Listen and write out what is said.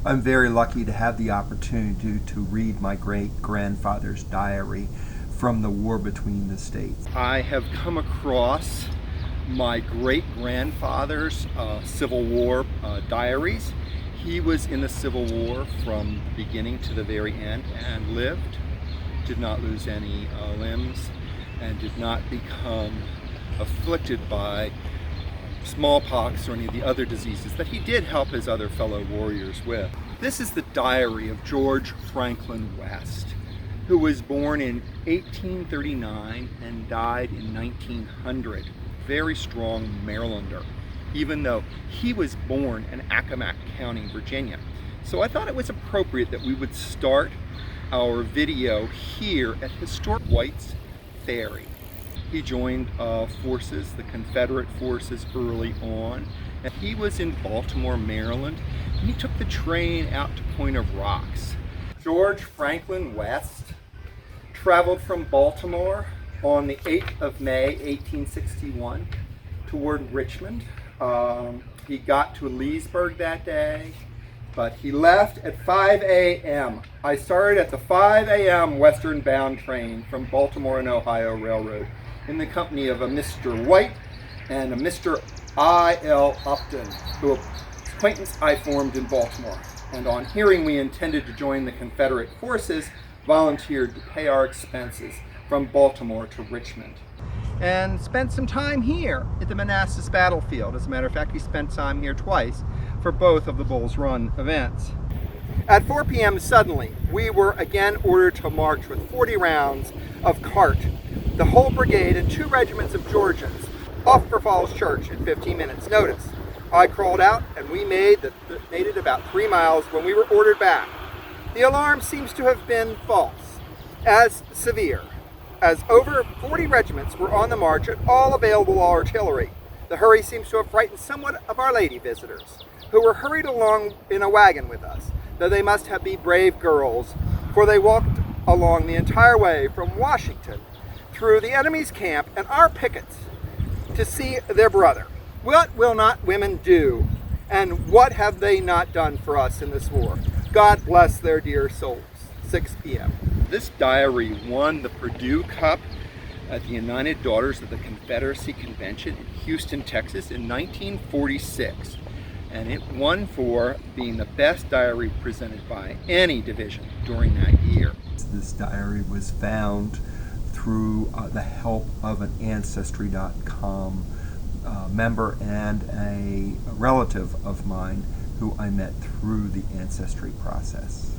I'm very lucky to have the opportunity to read my great-grandfather's diary from the war between the states. I have come across my great-grandfather's Civil War diaries. He was in the Civil War from the beginning to the very end and lived, did not lose any limbs, and did not become afflicted by smallpox or any of the other diseases that he did help his other fellow warriors with. This is the diary of George Franklin West, who was born in 1839 and died in 1900. Very strong Marylander, even though he was born in Accomack County, Virginia. So I thought it was appropriate that we would start our video here at historic White's Ferry. He joined forces, the Confederate forces, early on. And he was in Baltimore, Maryland, and he took the train out to Point of Rocks. George Franklin West traveled from Baltimore on the 8th of May, 1861, toward Richmond. He got to Leesburg that day, but he left at 5 a.m. I started at the 5 a.m. western bound train from Baltimore and Ohio Railroad in the company of a Mr. White and a Mr. I.L. Upton, whose acquaintance I formed in Baltimore. And on hearing we intended to join the Confederate forces, volunteered to pay our expenses from Baltimore to Richmond. And spent some time here at the Manassas battlefield. As a matter of fact, he spent time here twice for both of the Bull's Run events. At 4 p.m. suddenly, we were again ordered to march with 40 rounds of cart, the whole brigade and 2 regiments of Georgians, off for Falls Church in 15 minutes' notice. I crawled out and we made it about 3 miles when we were ordered back. The alarm seems to have been false, as severe, as over 40 regiments were on the march and all available artillery. The hurry seems to have frightened somewhat of our lady visitors, who were hurried along in a wagon with us, though they must have been brave girls, for they walked along the entire way from Washington through the enemy's camp and our pickets to see their brother. What will not women do? And what have they not done for us in this war? God bless their dear souls. 6 p.m. This diary won the Purdue Cup at the United Daughters of the Confederacy Convention in Houston, Texas in 1946. And it won for being the best diary presented by any division during that year. This diary was found through the help of an Ancestry.com member and a relative of mine who I met through the Ancestry process.